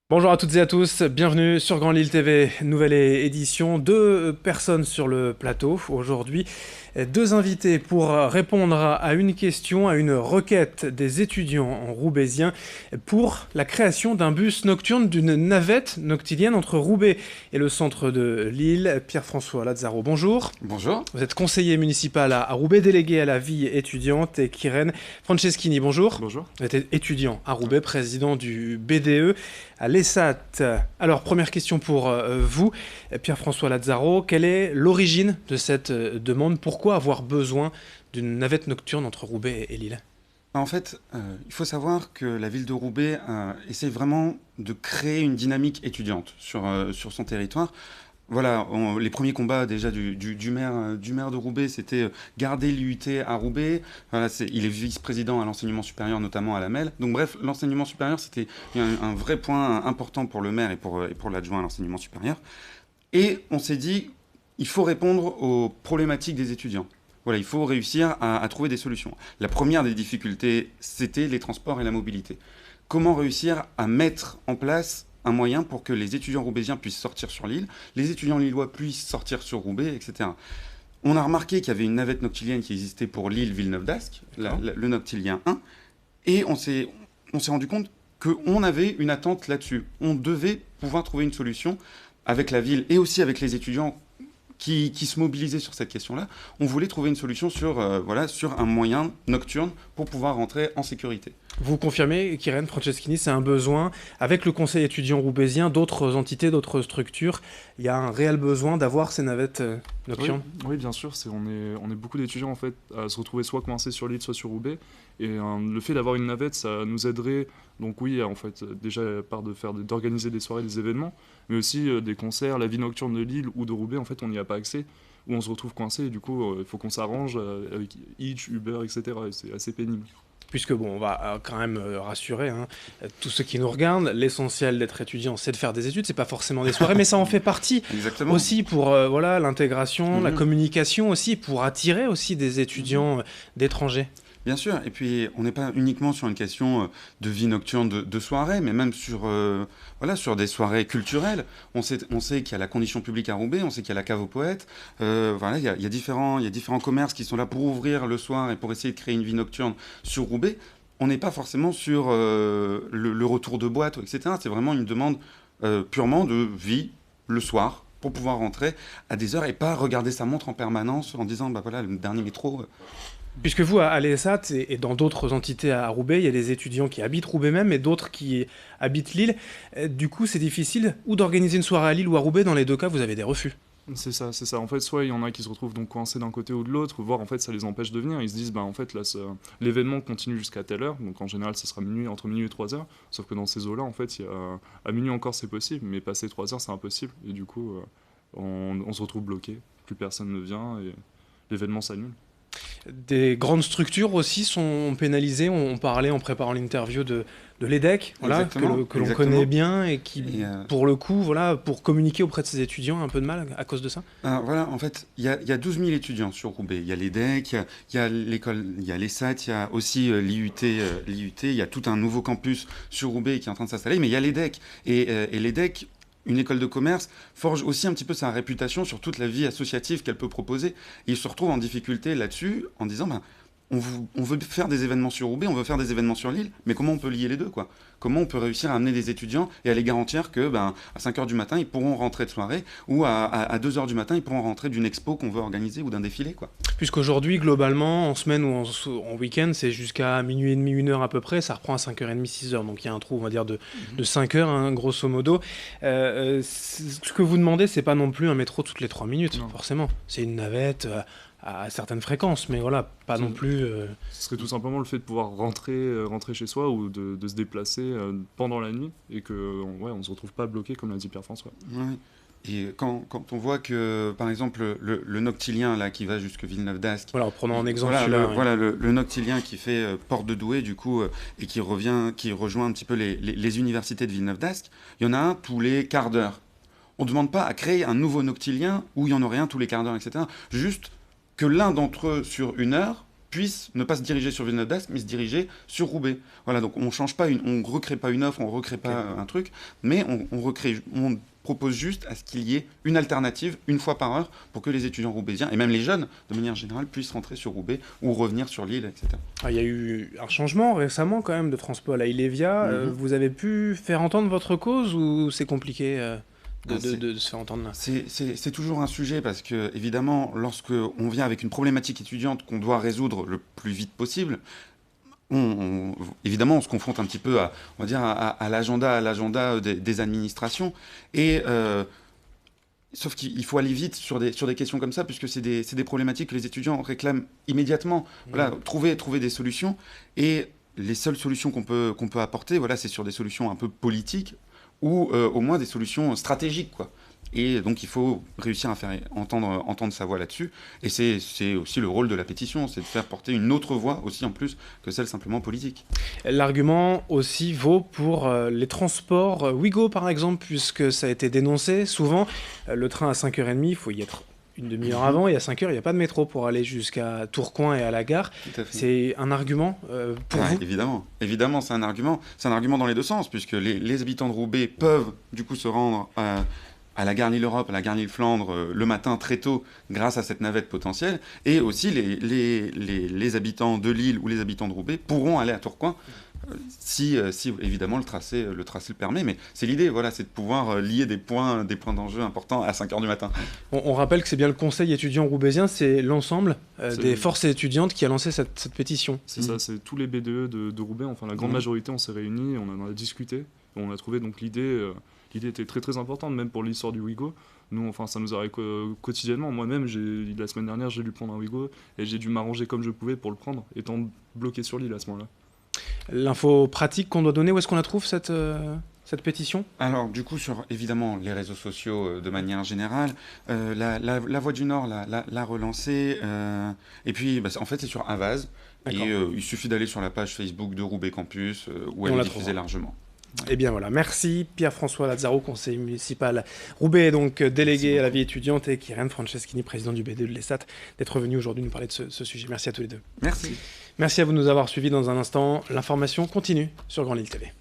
Bonjour à toutes et à tous, bienvenue sur Grand Lille TV, nouvelle édition. Deux personnes sur le plateau aujourd'hui, deux invités pour répondre à une question, à une requête des étudiants roubaisiens pour la création d'un bus nocturne, d'une navette noctilienne entre Roubaix et le centre de Lille. Pierre-François Lazzaro, bonjour. Bonjour. Vous êtes conseiller municipal à Roubaix, délégué à la vie étudiante, et Kyrène Franceschini, bonjour. Bonjour. Vous êtes étudiant à Roubaix, président du BDE à l'ESAT. Alors, première question pour vous, Pierre-François Lazzaro. Quelle est l'origine de cette demande? Pourquoi avoir besoin d'une navette nocturne entre Roubaix et Lille? En fait, il faut savoir que la ville de Roubaix essaye vraiment de créer une dynamique étudiante sur son territoire. Voilà, les premiers combats déjà du maire de Roubaix, c'était garder l'IUT à Roubaix. Voilà, il est vice-président à l'enseignement supérieur, notamment à la MEL. Donc bref, l'enseignement supérieur, c'était un vrai point important pour le maire et pour l'adjoint à l'enseignement supérieur. Et on s'est dit, il faut répondre aux problématiques des étudiants. Voilà, il faut réussir à trouver des solutions. La première des difficultés, c'était les transports et la mobilité. Comment réussir à mettre en place un moyen pour que les étudiants roubaisiens puissent sortir sur l'île, les étudiants lillois puissent sortir sur Roubaix, etc. On a remarqué qu'il y avait une navette noctilienne qui existait pour l'île Villeneuve-d'Ascq, le Noctilien 1, et on s'est rendu compte qu'on avait une attente là-dessus. On devait pouvoir trouver une solution avec la ville et aussi avec les étudiants qui se mobilisaient sur cette question-là. On voulait trouver une solution sur un moyen nocturne pour pouvoir rentrer en sécurité. Vous confirmez, Kyrène Franceschini, c'est un besoin, avec le conseil étudiant roubaisien, d'autres entités, d'autres structures, il y a un réel besoin d'avoir ces navettes nocturnes? Oui, bien sûr. On est beaucoup d'étudiants en fait à se retrouver soit coincés sur l'île, soit sur Roubaix. Et le fait d'avoir une navette, ça nous aiderait. Donc oui, en fait, déjà par d'organiser des soirées, des événements, mais aussi des concerts, la vie nocturne de Lille ou de Roubaix. En fait, on n'y a pas accès, où on se retrouve coincé. Et du coup, il faut qu'on s'arrange avec Hitch, Uber, etc. Et c'est assez pénible. Puisque bon, on va quand même rassurer tous ceux qui nous regardent, l'essentiel d'être étudiant, c'est de faire des études, c'est pas forcément des soirées, mais ça en fait partie. Exactement. Aussi pour voilà, l'intégration, la communication aussi, pour attirer aussi des étudiants d'étrangers. Bien sûr, et puis on n'est pas uniquement sur une question de vie nocturne de soirée, mais même sur des soirées culturelles. On sait qu'il y a la condition publique à Roubaix, on sait qu'il y a la cave aux poètes. Voilà, il y a différents commerces qui sont là pour ouvrir le soir et pour essayer de créer une vie nocturne sur Roubaix. On n'est pas forcément sur le retour de boîte, etc. C'est vraiment une demande purement de vie le soir pour pouvoir rentrer à des heures et pas regarder sa montre en permanence en disant bah voilà le dernier métro. Puisque vous, à l'ESAT et dans d'autres entités à Roubaix, il y a des étudiants qui habitent Roubaix même et d'autres qui habitent Lille. Du coup, c'est difficile ou d'organiser une soirée à Lille ou à Roubaix. Dans les deux cas, vous avez des refus. C'est ça, c'est ça. En fait, soit il y en a qui se retrouvent donc coincés d'un côté ou de l'autre, voire en fait ça les empêche de venir. Ils se disent, bah en fait là, l'événement continue jusqu'à telle heure, donc en général ça sera minuit, entre minuit et 3 heures. Sauf que dans ces eaux-là, en fait, à minuit encore c'est possible, mais passer 3 heures c'est impossible. Et du coup, on se retrouve bloqué, plus personne ne vient et l'événement s'annule. Des grandes structures aussi sont pénalisées. On parlait en préparant l'interview de l'EDEC, voilà, que l'on connaît bien et qui, pour le coup, voilà, pour communiquer auprès de ses étudiants, a un peu de mal à cause de ça. Voilà, en fait, il y a 12 000 étudiants sur Roubaix. Il y a l'EDEC, il y a l'école, il y a l'ESAT, il y a aussi l'IUT, il y a tout un nouveau campus sur Roubaix qui est en train de s'installer, mais il y a l'EDEC. Et l'EDEC, une école de commerce, forge aussi un petit peu sa réputation sur toute la vie associative qu'elle peut proposer. Et il se retrouve en difficulté là-dessus en disant ben, on veut faire des événements sur Roubaix, on veut faire des événements sur Lille, mais comment on peut lier les deux quoi? Comment on peut réussir à amener des étudiants et à les garantir que ben, à 5 heures du matin, ils pourront rentrer de soirée ou à 2 heures du matin, ils pourront rentrer d'une expo qu'on veut organiser ou d'un défilé quoi. Puisqu'aujourd'hui, globalement, en semaine ou en week-end, c'est jusqu'à minuit et demi, 1 heure à peu près, ça reprend à 5h30, 6 heures. Donc il y a un trou, on va dire, de 5 heures, hein, grosso modo. Ce que vous demandez, c'est pas non plus un métro toutes les 3 minutes, Non. forcément. C'est une navette à certaines fréquences, mais voilà, pas non plus... Ce serait tout simplement le fait de pouvoir rentrer chez soi ou de se déplacer pendant la nuit et que ouais, on ne se retrouve pas bloqué comme l'a dit Pierre-François. Ouais. Et quand on voit que, par exemple, le Noctilien, là, qui va jusque Villeneuve-d'Ascq, Voilà, en prenant en exemple voilà, celui-là. voilà, le Noctilien qui fait Porte de Douai, du coup, et qui rejoint un petit peu les universités de Villeneuve-d'Ascq, il y en a un tous les quarts d'heure. On ne demande pas à créer un nouveau Noctilien où il y en aurait un tous les quarts d'heure, etc. Juste que l'un d'entre eux, sur 1 heure, puissent ne pas se diriger sur Villeneuve d'Ascq, mais se diriger sur Roubaix. Voilà, donc on change pas, on recrée pas une offre, on recrée pas un truc, mais on propose juste à ce qu'il y ait une alternative une fois par heure pour que les étudiants roubaisiens, et même les jeunes de manière générale, puissent rentrer sur Roubaix ou revenir sur l'île, etc. Ah, il y a eu un changement récemment quand même de transport à Ilévia. Vous avez pu faire entendre votre cause ou c'est compliqué de se faire entendre là? C'est toujours un sujet parce que, évidemment, lorsque on vient avec une problématique étudiante qu'on doit résoudre le plus vite possible, évidemment, on se confronte un petit peu à l'agenda des administrations. Sauf qu'il faut aller vite sur des questions comme ça, puisque c'est des problématiques que les étudiants réclament immédiatement. Voilà, trouver des solutions. Et les seules solutions qu'on peut apporter, voilà, c'est sur des solutions un peu politiques ou au moins des solutions stratégiques, quoi. Et donc il faut réussir à faire entendre sa voix là-dessus. Et c'est aussi le rôle de la pétition, c'est de faire porter une autre voix aussi en plus que celle simplement politique. L'argument aussi vaut pour les transports Ouigo par exemple, puisque ça a été dénoncé. Souvent, le train à 5h30, il faut y être une demi-heure avant, et à 5h, il n'y a pas de métro pour aller jusqu'à Tourcoing et à la gare. C'est un argument pour vous? Évidemment, c'est un argument. C'est un argument dans les deux sens, puisque les habitants de Roubaix peuvent du coup se rendre à la gare Lille-Europe, à la gare Lille-Flandre, le matin très tôt, grâce à cette navette potentielle. Et aussi, les habitants de Lille ou les habitants de Roubaix pourront aller à Tourcoing, si évidemment le tracé le permet. Mais c'est l'idée, voilà, c'est de pouvoir lier des points d'enjeu importants à 5h du matin. On rappelle que c'est bien le conseil étudiant roubaisien, c'est l'ensemble des forces étudiantes qui a lancé cette pétition. C'est ça, c'est tous les BDE de Roubaix, enfin la grande majorité, on s'est réunis, on en a discuté, on a trouvé donc l'idée... L'idée était très très importante, même pour l'histoire du Ouigo. Nous, enfin, ça nous arrive quotidiennement. Moi-même, la semaine dernière, j'ai dû prendre un Ouigo et j'ai dû m'arranger comme je pouvais pour le prendre, étant bloqué sur l'île à ce moment-là. L'info pratique qu'on doit donner, où est-ce qu'on la trouve cette pétition? Alors, du coup, sur évidemment les réseaux sociaux de manière générale, la Voix du Nord l'a relancée. Et puis, en fait, c'est sur Avaz. Et il suffit d'aller sur la page Facebook de Roubaix Campus où elle est diffusée largement. Eh bien voilà, merci Pierre-François Lazzaro, conseiller municipal Roubaix, donc délégué à la vie étudiante, et Kyrian Franceschini, président du BDE de l'ESAT, d'être venu aujourd'hui nous parler de ce sujet. Merci à tous les deux. Merci. Merci à vous de nous avoir suivis. Dans un instant, l'information continue sur Grand Lille TV.